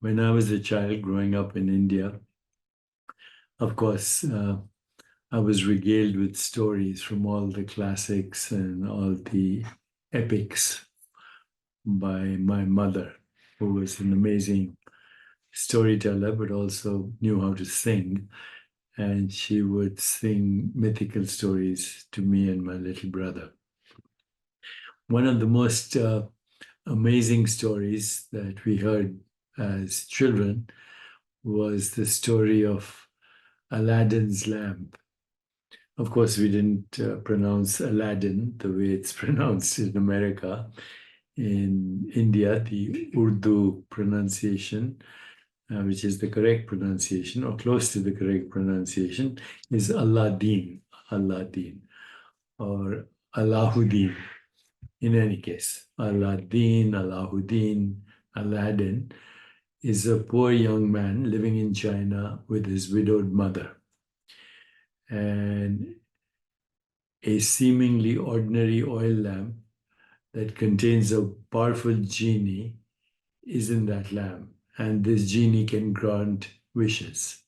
When I was a child growing up in India, of course, I was regaled with stories from all the classics and all the epics by my mother, who was an amazing storyteller, but also knew how to sing. And she would sing mythical stories to me and my little brother. One of the most amazing stories that we heard as children was the story of Aladdin's lamp. Of course, we didn't pronounce Aladdin the way it's pronounced in America. In India, the Urdu pronunciation, which is the correct pronunciation or close to the correct pronunciation, is Aladdin, Aladdin, or Allahuddin. In any case, Aladdin, Allahuddin, Aladdin is a poor young man living in China with his widowed mother. And a seemingly ordinary oil lamp that contains a powerful genie is in that lamp. And this genie can grant wishes.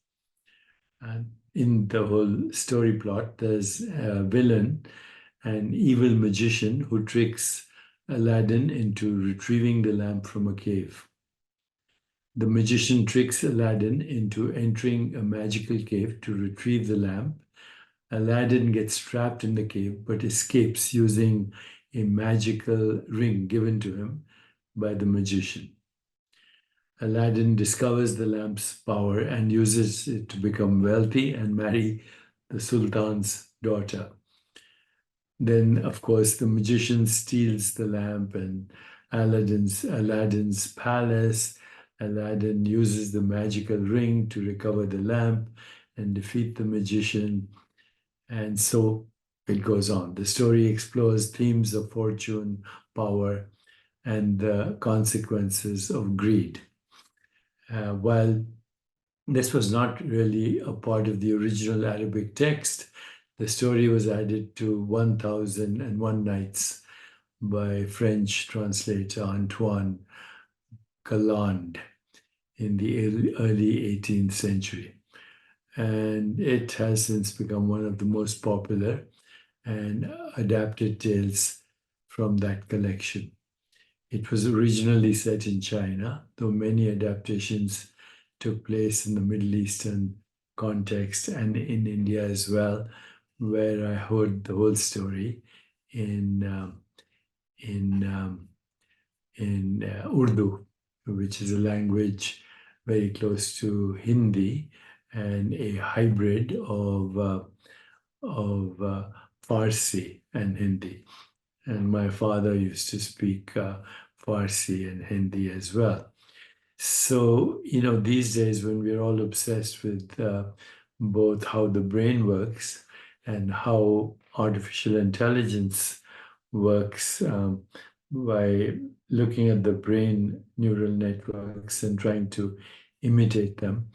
And in the whole story plot, there's a villain, an evil magician who tricks Aladdin into retrieving the lamp from a cave. The magician tricks Aladdin into entering a magical cave to retrieve the lamp. Aladdin gets trapped in the cave but escapes using a magical ring given to him by the magician. Aladdin discovers the lamp's power and uses it to become wealthy and marry the Sultan's daughter. Then, of course, the magician steals the lamp and Aladdin's palace. Aladdin uses the magical ring to recover the lamp and defeat the magician. And so it goes on. The story explores themes of fortune, power, and the consequences of greed. While this was not really a part of the original Arabic text, the story was added to 1001 Nights by French translator Antoine Galland in the early 18th century. And it has since become one of the most popular and adapted tales from that collection. It was originally set in China, though many adaptations took place in the Middle Eastern context and in India as well, where I heard the whole story in Urdu, which is a language very close to Hindi and a hybrid of Farsi and Hindi. And my father used to speak Farsi and Hindi as well. So, these days when we're all obsessed with both how the brain works and how artificial intelligence works by looking at the brain neural networks and trying to imitate them,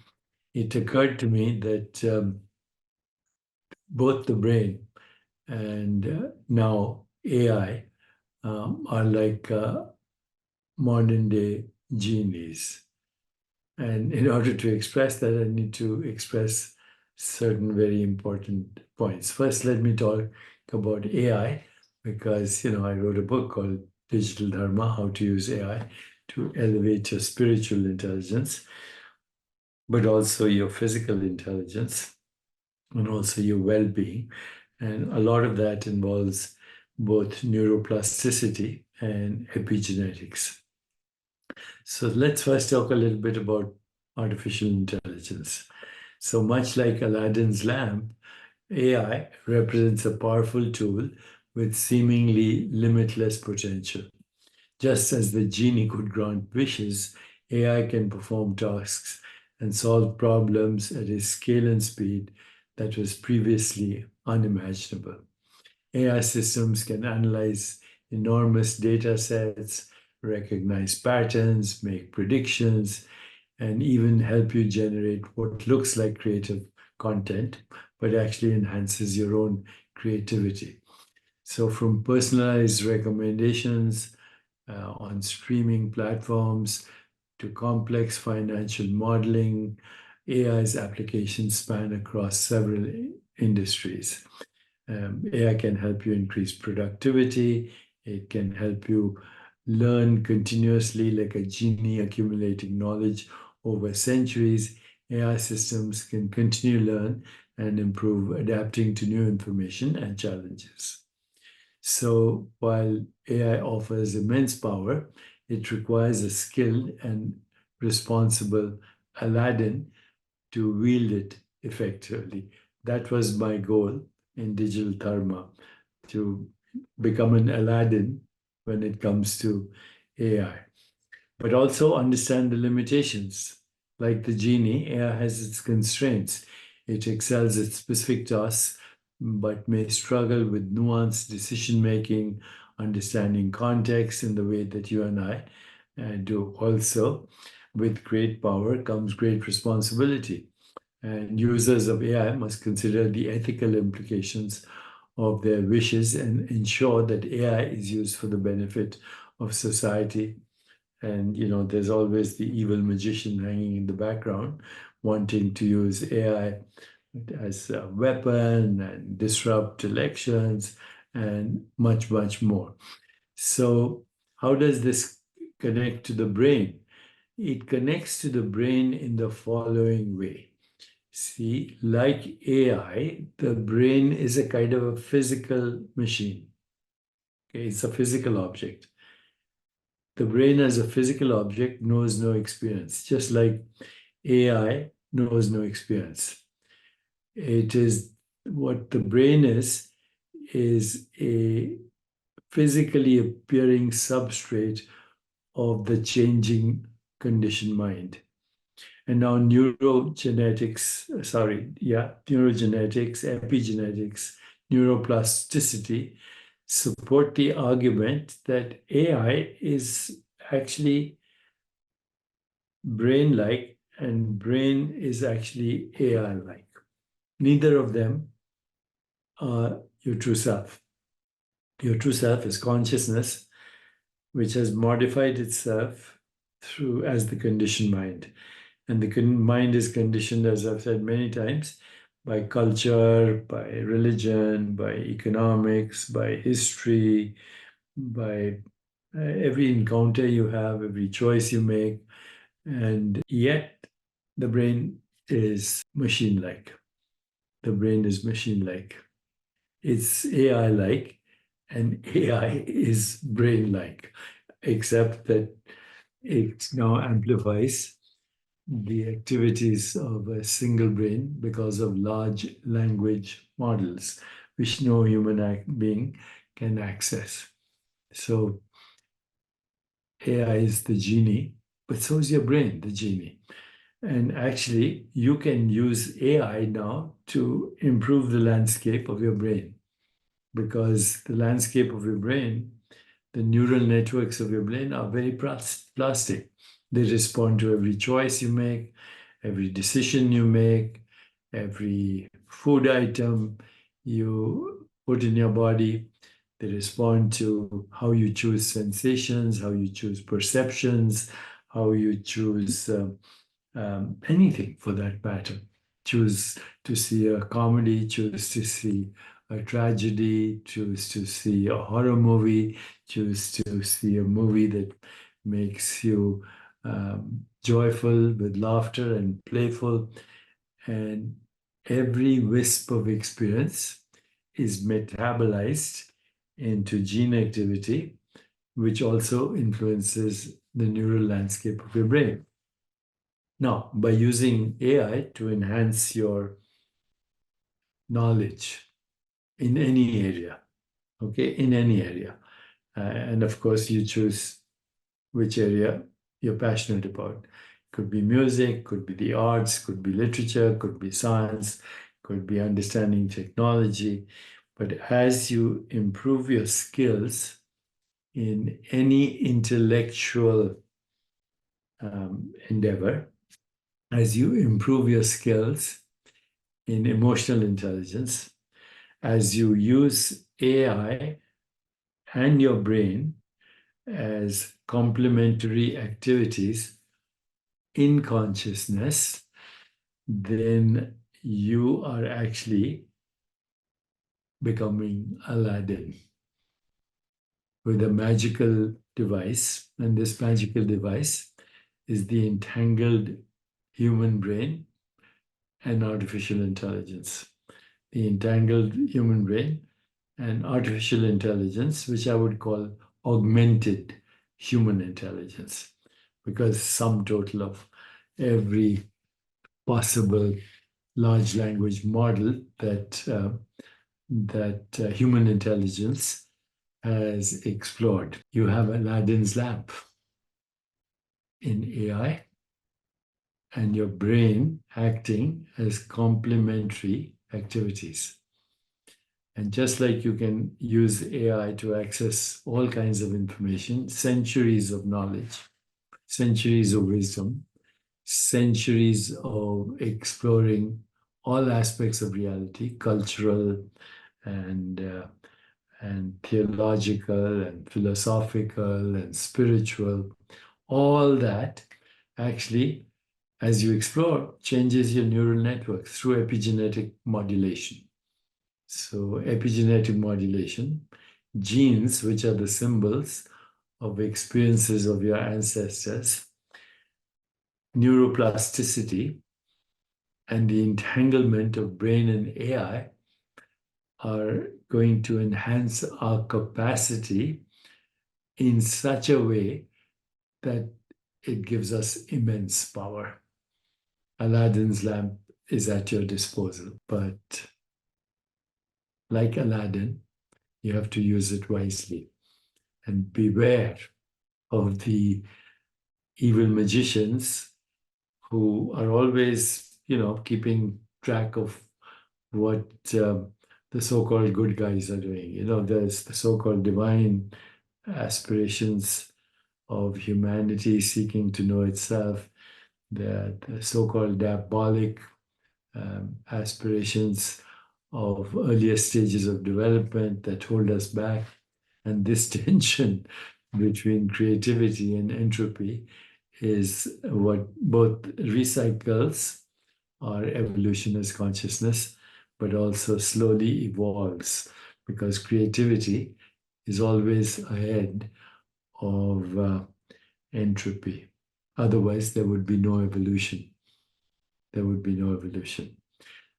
it occurred to me that both the brain and now AI are like modern day genies. And in order to express that, I need to express certain very important points. First, let me talk about AI, because I wrote a book called Digital Dharma, How to Use AI to Elevate Your Spiritual Intelligence, but also your physical intelligence and also your well-being. And a lot of that involves both neuroplasticity and epigenetics. So let's first talk a little bit about artificial intelligence. So much like Aladdin's lamp, AI represents a powerful tool with seemingly limitless potential. Just as the genie could grant wishes, AI can perform tasks and solve problems at a scale and speed that was previously unimaginable. AI systems can analyze enormous data sets, recognize patterns, make predictions, and even help you generate what looks like creative content, but actually enhances your own creativity. So from personalized recommendations on streaming platforms to complex financial modeling. AI's applications span across several industries. AI can help you increase productivity. It can help you learn continuously, like a genie accumulating knowledge over centuries. AI systems can continue to learn and improve, adapting to new information and challenges. So while AI offers immense power, it requires a skilled and responsible Aladdin to wield it effectively. That was my goal in digital Dharma, to become an Aladdin when it comes to AI, but also understand the limitations. Like the genie, AI has its constraints. It excels at specific tasks, but may struggle with nuanced decision making, understanding context in the way that you and I do. Also, with great power comes great responsibility. And users of AI must consider the ethical implications of their wishes and ensure that AI is used for the benefit of society. And there's always the evil magician hanging in the background, wanting to use AI as a weapon and disrupt elections and much, much more. So, how does this connect to the brain? It connects to the brain in the following way. See, like AI, the brain is a kind of a physical machine. Okay, it's a physical object. The brain as a physical object knows no experience, just like AI knows no experience. It is what the brain is a physically appearing substrate of the changing conditioned mind. And now neurogenetics, epigenetics, neuroplasticity support the argument that AI is actually brain-like and brain is actually AI-like. Neither of them are your true self. Your true self is consciousness, which has modified itself through as the conditioned mind. And the mind is conditioned, as I've said many times, by culture, by religion, by economics, by history, by every encounter you have, every choice you make. And yet, the brain is machine like. The brain is machine like. It's AI like, and AI is brain like, except that it now amplifies the activities of a single brain because of large language models, which no human being can access. So AI is the genie, but so is your brain, the genie. And actually, you can use AI now to improve the landscape of your brain, because the landscape of your brain, the neural networks of your brain are very plastic. They respond to every choice you make, every decision you make, every food item you put in your body. They respond to how you choose sensations, how you choose perceptions, how you choose anything for that matter. Choose to see a comedy, choose to see a tragedy, choose to see a horror movie, choose to see a movie that makes you joyful with laughter and playful. And every wisp of experience is metabolized into gene activity, which also influences the neural landscape of your brain. Now, by using AI to enhance your knowledge in any area, okay, in any area. And of course, you choose which area you're passionate about. Could be music, could be the arts, could be literature, could be science, could be understanding technology. But as you improve your skills in any intellectual endeavor, as you improve your skills in emotional intelligence, as you use AI and your brain as complementary activities in consciousness, then you are actually becoming Aladdin with a magical device. And this magical device is the entangled human brain and artificial intelligence. The entangled human brain and artificial intelligence, which I would call augmented human intelligence, because sum total of every possible large language model that human intelligence has explored. You have Aladdin's lamp in AI, and your brain acting as complementary activities. And just like you can use AI to access all kinds of information, centuries of knowledge, centuries of wisdom, centuries of exploring all aspects of reality, cultural and and theological and philosophical and spiritual, all that actually, as you explore, changes your neural network through epigenetic modulation. So, epigenetic modulation, genes, which are the symbols of experiences of your ancestors, neuroplasticity, and the entanglement of brain and AI are going to enhance our capacity in such a way that it gives us immense power. Aladdin's lamp is at your disposal, but like Aladdin, you have to use it wisely and beware of the evil magicians who are always, keeping track of what the so-called good guys are doing. There's the so-called divine aspirations of humanity seeking to know itself, the so-called diabolic aspirations of earlier stages of development that hold us back. And this tension between creativity and entropy is what both recycles our evolution as consciousness, but also slowly evolves, because creativity is always ahead of entropy. Otherwise, there would be no evolution. There would be no evolution.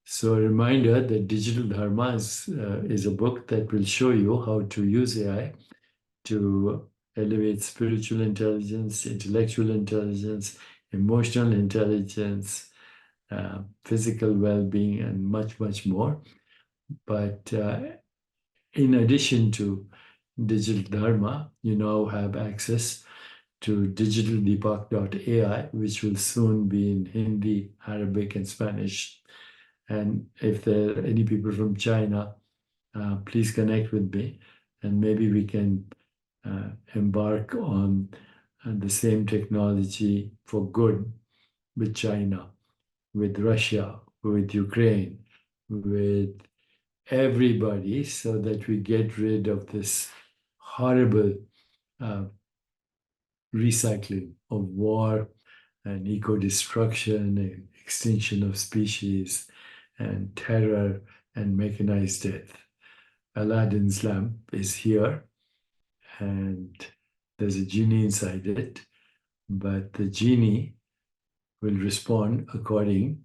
So a reminder that Digital Dharma is a book that will show you how to use AI to elevate spiritual intelligence, intellectual intelligence, emotional intelligence, physical well-being, and much, much more. But in addition to Digital Dharma, you now have access to digitaldeepak.ai, which will soon be in Hindi, Arabic, and Spanish. And if there are any people from China, please connect with me, and maybe we can embark on the same technology for good with China, with Russia, with Ukraine, with everybody, so that we get rid of this horrible recycling of war and eco-destruction and extinction of species and terror and mechanized death. Aladdin's lamp is here, and there's a genie inside it, but the genie will respond according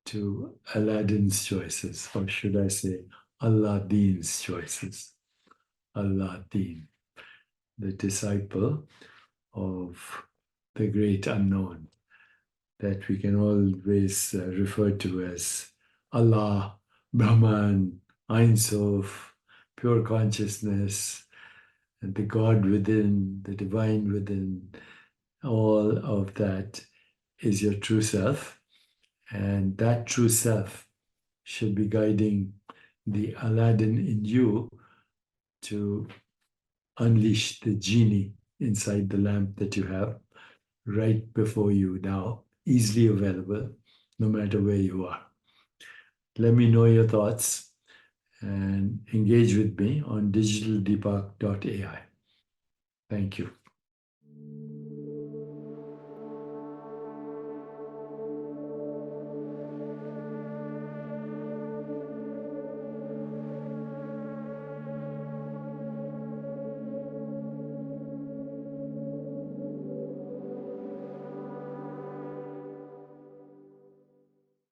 to Aladdin's choices, or should I say Aladdin's choices. Aladdin, the disciple of the great unknown that we can always refer to as Allah, Brahman, Ein Sof, pure consciousness, and the God within, the divine within. All of that is your true self, and that true self should be guiding the Aladdin in you to unleash the genie inside the lamp that you have right before you now, easily available, no matter where you are. Let me know your thoughts and engage with me on digitaldeepak.ai. Thank you.